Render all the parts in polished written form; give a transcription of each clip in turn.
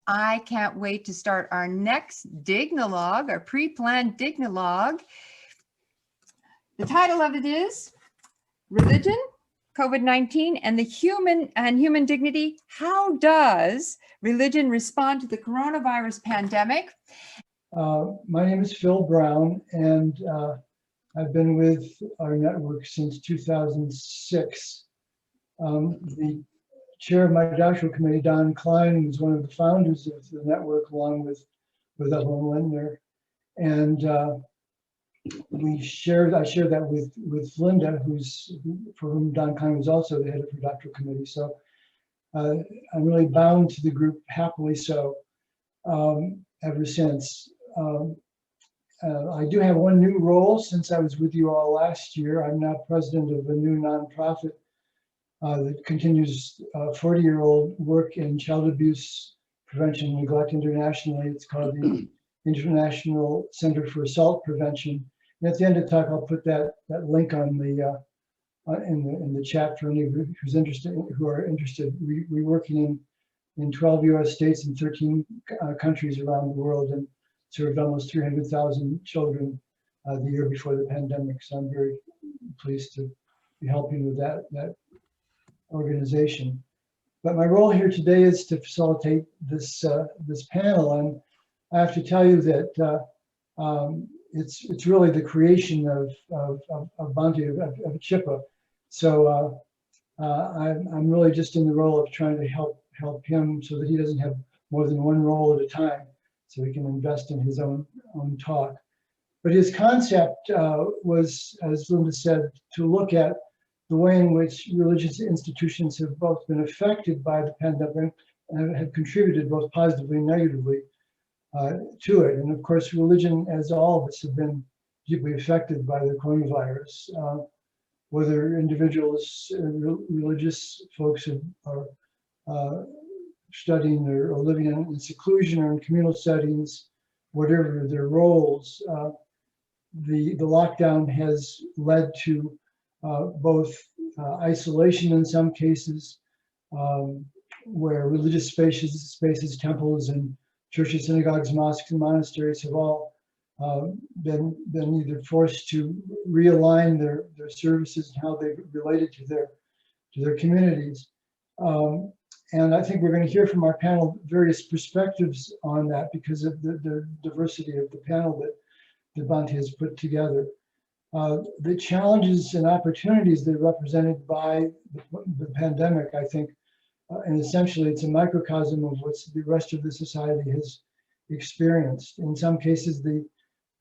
I can't wait to start our next Dignilogue, our pre-planned Dignilogue. The title of it is Religion, COVID-19, and human dignity. How does religion respond to the coronavirus pandemic? My name is Phil Brown, and I've been with our network since 2006. The chair of my doctoral committee, Don Klein, was one of the founders of the network, along with Evelyn Lindner. And I shared that with Linda, for whom Don Klein was also the head of her doctoral committee. So I'm really bound to the group, happily so, ever since. I do have one new role since I was with you all last year. I'm now president of a new nonprofit that continues 40-year-old work in child abuse prevention and neglect internationally. It's called the International Center for Assault Prevention. And at the end of the talk, I'll put that link on the in the chat for any of you who are interested. We're working in 12 U.S. states and 13 countries around the world, and served almost 300,000 children the year before the pandemic. So I'm very pleased to be helping with that organization. But my role here today is to facilitate this panel, and I have to tell you that it's really the creation of Bhante, of Chipa. So I'm really just in the role of trying to help him so that he doesn't have more than one role at a time, so he can invest in his own talk. But his concept was, as Linda said, to look at the way in which religious institutions have both been affected by the pandemic and have contributed both positively and negatively to it. And of course, religion, as all of us, have been deeply affected by the coronavirus. Whether individuals, religious folks are studying or living in seclusion or in communal settings, whatever their roles, the lockdown has led to both isolation in some cases, where religious spaces, temples and churches, synagogues, mosques, and monasteries have all been either forced to realign their services and how they related to their communities. And I think we're going to hear from our panel various perspectives on that because of the diversity of the panel that Bhante has put together. The challenges and opportunities that are represented by the pandemic, I think, and essentially it's a microcosm of what the rest of the society has experienced. In some cases, the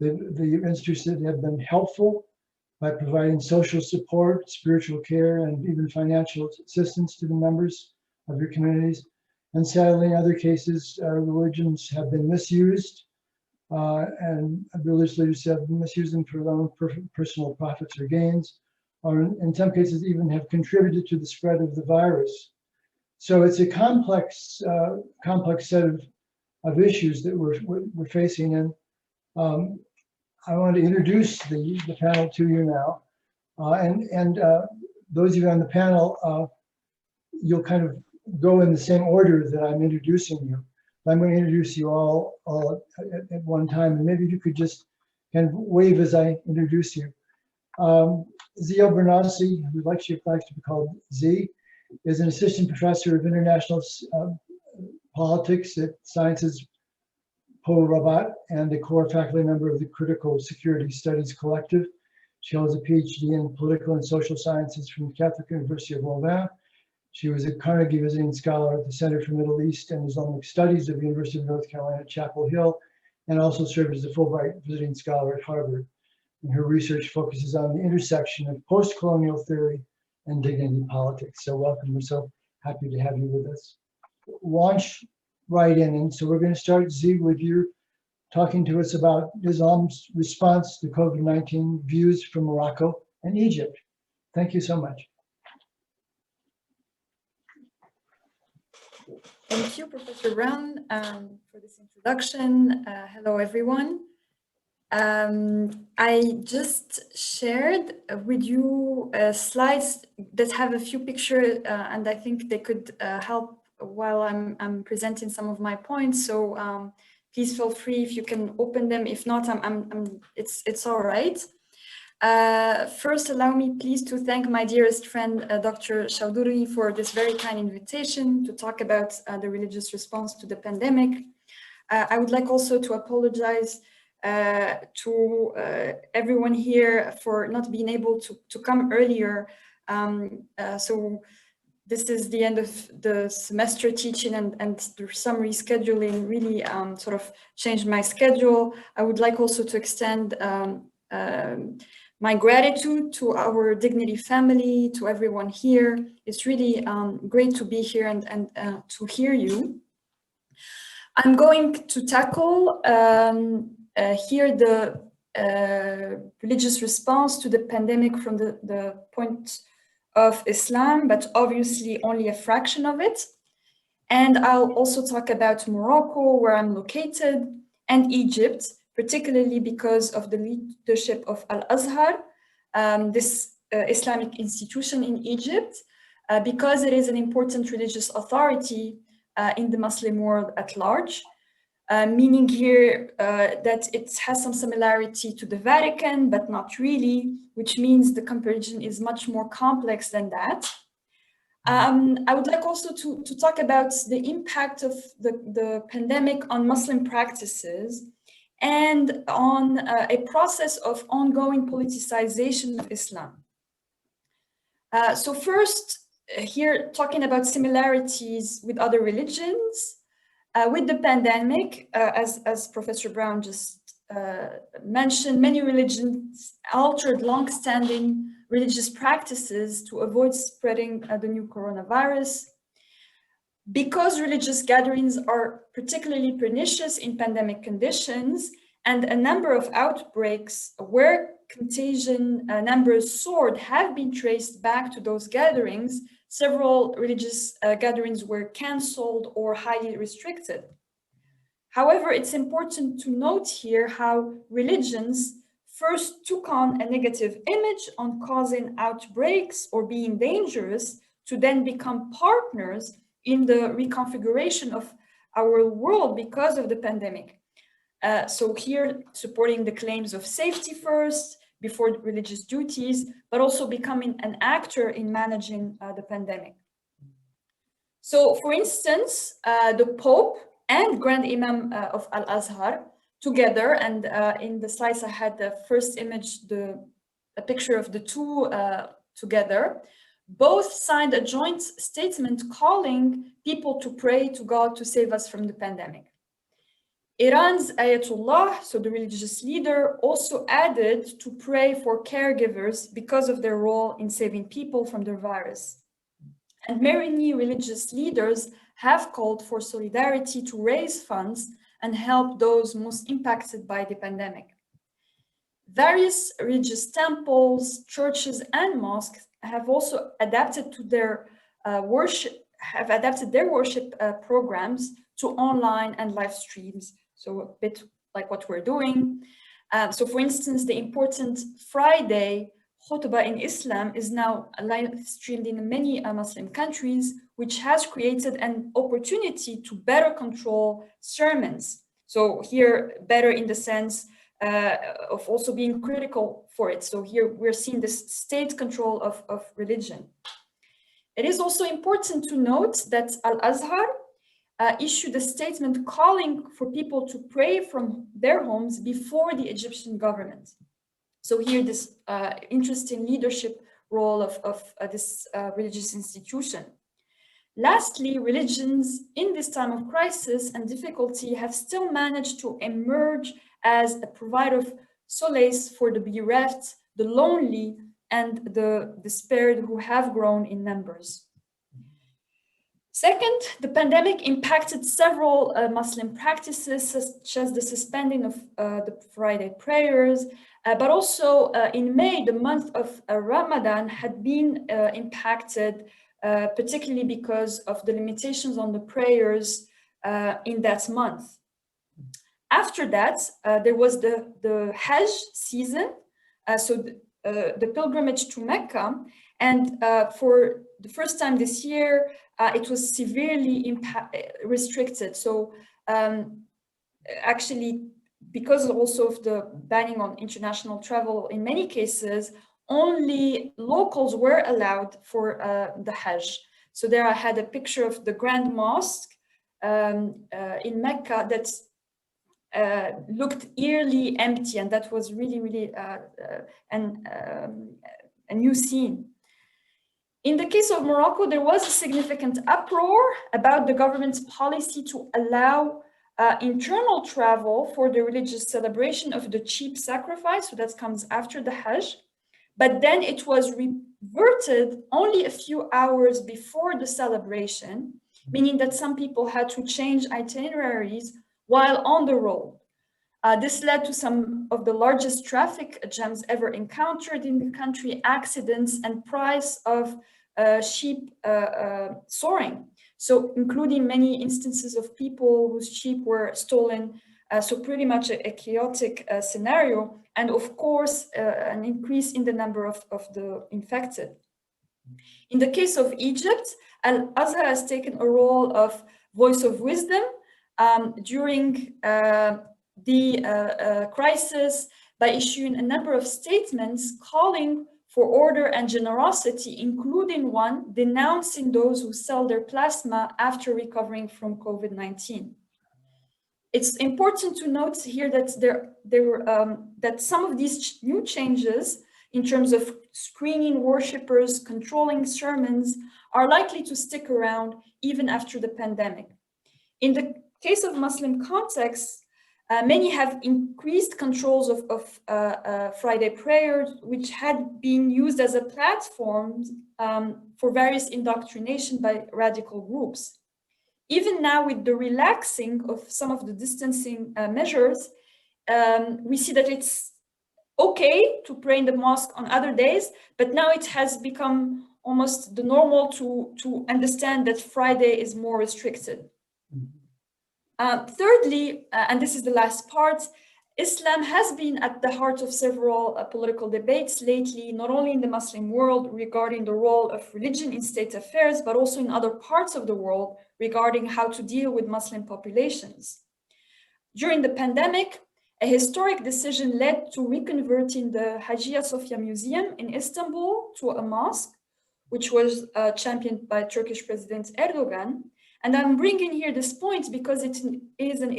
institutions have been helpful by providing social support, spiritual care, and even financial assistance to the members of your communities. And sadly, in other cases, religions have been misused, and religious leaders have misused them for their own personal profits or gains, or in some cases even have contributed to the spread of the virus. So it's a complex set of issues that we're facing. And I want to introduce the panel to you now. And those of you on the panel, you'll kind of go in the same order that I'm introducing you. I'm going to introduce you all at one time, and maybe you could just kind of wave as I introduce you. Zaynab El Bernoussi, who likes to be called Z, is an assistant professor of international politics at Sciences Po Rabat and a core faculty member of the Critical Security Studies Collective. She holds a PhD in political and social sciences from the Catholic University of Louvain. She was a Carnegie Visiting Scholar at the Center for Middle East and Islamic Studies of the University of North Carolina at Chapel Hill, and also served as a Fulbright Visiting Scholar at Harvard. And her research focuses on the intersection of post-colonial theory and dignity politics. So welcome, we're so happy to have you with us. Launch right in, and so we're going to start, Z, with you talking to us about Islam's response to COVID-19, views from Morocco and Egypt. Thank you so much. Thank you, Professor Brown, for this introduction. Hello, everyone. I just shared with you slides that have a few pictures, and I think they could help while I'm presenting some of my points. So please feel free if you can open them. If not, it's all right. First, allow me please to thank my dearest friend, Dr. Chowdhury, for this very kind invitation to talk about the religious response to the pandemic. I would like also to apologize to everyone here for not being able to come earlier. So this is the end of the semester teaching, and some rescheduling really sort of changed my schedule. I would like also to extend my gratitude to our Dignity family, to everyone here. It's really great to be here and to hear you. I'm going to tackle here the religious response to the pandemic from the point of Islam, but obviously only a fraction of it. And I'll also talk about Morocco, where I'm located, and Egypt, particularly because of the leadership of Al-Azhar, this Islamic institution in Egypt, because it is an important religious authority in the Muslim world at large, meaning here that it has some similarity to the Vatican, but not really, which means the comparison is much more complex than that. I would like also to talk about the impact of the pandemic on Muslim practices and on a process of ongoing politicization of Islam. So first, here talking about similarities with other religions. With the pandemic, as Professor Brown just mentioned, many religions altered long-standing religious practices to avoid spreading the new coronavirus. Because religious gatherings are particularly pernicious in pandemic conditions, and a number of outbreaks where contagion numbers soared have been traced back to those gatherings, several religious gatherings were cancelled or highly restricted. However, it's important to note here how religions first took on a negative image on causing outbreaks or being dangerous to then become partners in the reconfiguration of our world because of the pandemic. So here, supporting the claims of safety first, before religious duties, but also becoming an actor in managing the pandemic. So, for instance, the Pope and Grand Imam of Al-Azhar together, and in the slides I had the first image, a picture of the two together, both signed a joint statement calling people to pray to God to save us from the pandemic. Iran's Ayatollah, so the religious leader, also added to pray for caregivers because of their role in saving people from the virus. And many religious leaders have called for solidarity to raise funds and help those most impacted by the pandemic. Various religious temples, churches, and mosques have also adapted to their worship programs to online and live streams. So a bit like what we're doing. So for instance, the important Friday khutbah in Islam is now live streamed in many Muslim countries, which has created an opportunity to better control sermons. So here, better in the sense of also being critical for it. So here we're seeing this state control of religion. It is also important to note that Al-Azhar issued a statement calling for people to pray from their homes before the Egyptian government. So here, this interesting leadership role of this religious institution. Lastly, religions in this time of crisis and difficulty have still managed to emerge as a provider of solace for the bereft, the lonely, and the despaired who have grown in numbers. Second, the pandemic impacted several Muslim practices, such as the suspending of the Friday prayers, but also in May, the month of Ramadan had been impacted, particularly because of the limitations on the prayers in that month. After that, there was the Hajj season, so the pilgrimage to Mecca, And for the first time this year, it was severely restricted. So actually, because also of the banning on international travel, in many cases, only locals were allowed for the Hajj. So there I had a picture of the Grand Mosque in Mecca that looked eerily empty, and that was really, really a new scene. In the case of Morocco, there was a significant uproar about the government's policy to allow internal travel for the religious celebration of the cheap sacrifice, so that comes after the Hajj. But then it was reverted only a few hours before the celebration, meaning that some people had to change itineraries while on the road. This led to some of the largest traffic jams ever encountered in the country, accidents, and price of sheep soaring. So including many instances of people whose sheep were stolen. So pretty much a chaotic scenario. And of course, an increase in the number of the infected. In the case of Egypt, Al-Azhar has taken a role of voice of wisdom during the crisis by issuing a number of statements calling for order and generosity, including one denouncing those who sell their plasma after recovering from COVID-19. It's important to note here that that some of these new changes in terms of screening worshippers, controlling sermons, are likely to stick around even after the pandemic. In the case of Muslim contexts, many have increased controls of Friday prayers, which had been used as a platform for various indoctrination by radical groups. Even now, with the relaxing of some of the distancing measures, we see that it's okay to pray in the mosque on other days, but now it has become almost the normal to understand that Friday is more restricted. Thirdly, and this is the last part, Islam has been at the heart of several political debates lately, not only in the Muslim world regarding the role of religion in state affairs, but also in other parts of the world regarding how to deal with Muslim populations. During the pandemic, a historic decision led to reconverting the Hagia Sophia Museum in Istanbul to a mosque, which was championed by Turkish President Erdogan. And I'm bringing here this point because it is an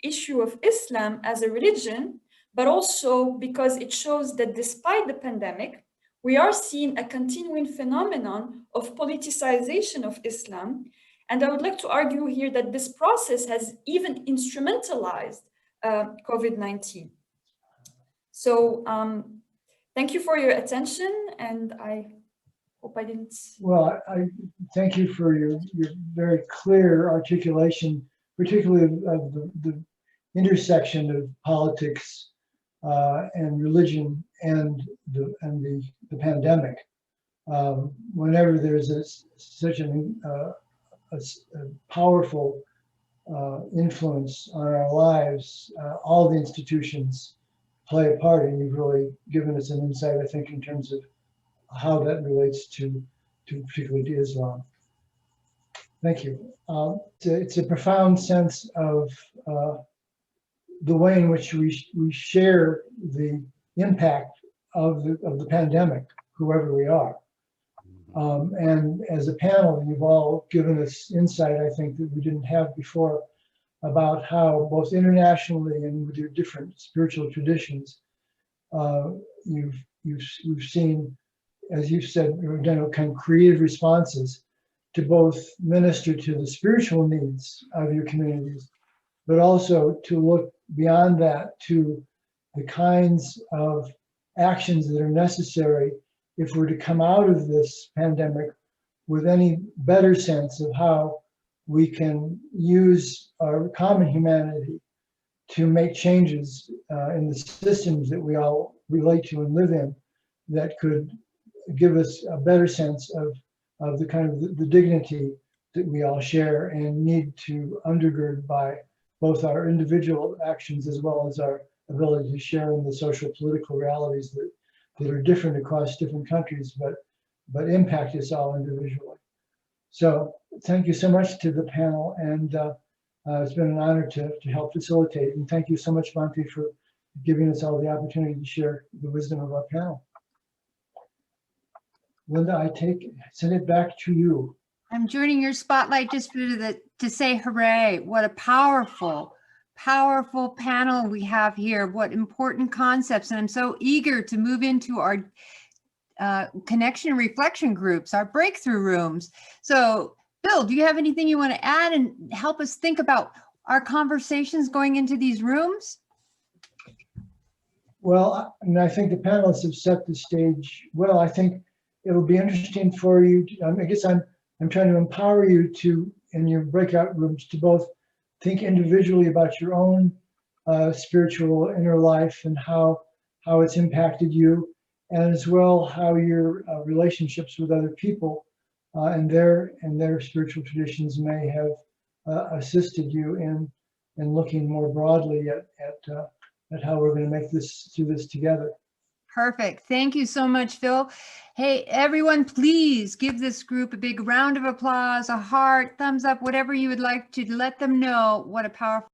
issue of Islam as a religion, but also because it shows that despite the pandemic, we are seeing a continuing phenomenon of politicization of Islam. And I would like to argue here that this process has even instrumentalized COVID-19. So thank you for your attention, and I hope I didn't. Well, I thank you for your very clear articulation, particularly of the intersection of politics and religion and the pandemic. Whenever there's such a powerful influence on our lives, all the institutions play a part, and you've really given us an insight, I think, in terms of how that relates to particularly to Islam. Thank you. It's a profound sense of the way in which we share the impact of the pandemic, whoever we are. And as a panel, you've all given us insight, I think, that we didn't have before, about how both internationally and with your different spiritual traditions, we've seen, as you've said, kind of creative responses to both minister to the spiritual needs of your communities, but also to look beyond that to the kinds of actions that are necessary if we're to come out of this pandemic with any better sense of how we can use our common humanity to make changes in the systems that we all relate to and live in, that could give us a better sense of the kind of the dignity that we all share and need to undergird by both our individual actions as well as our ability to share in the social political realities that are different across different countries, but but impact us all individually. So thank you so much to the panel, and it's been an honor to help facilitate. And thank you so much, Bhante, for giving us all the opportunity to share the wisdom of our panel. Linda, send it back to you. I'm joining your spotlight just to say hooray. What a powerful, powerful panel we have here. What important concepts. And I'm so eager to move into our connection and reflection groups, our breakthrough rooms. So Bill, do you have anything you want to add and help us think about our conversations going into these rooms? Well, and I think the panelists have set the stage well. I think it'll be interesting for you. I guess I'm trying to empower you to, in your breakout rooms, to both think individually about your own spiritual inner life and how it's impacted you, and as well how your relationships with other people and their spiritual traditions may have assisted you in looking more broadly at how we're going to make this through this together. Perfect. Thank you so much, Phil. Hey, everyone, please give this group a big round of applause, a heart, thumbs up, whatever you would like to let them know what a powerful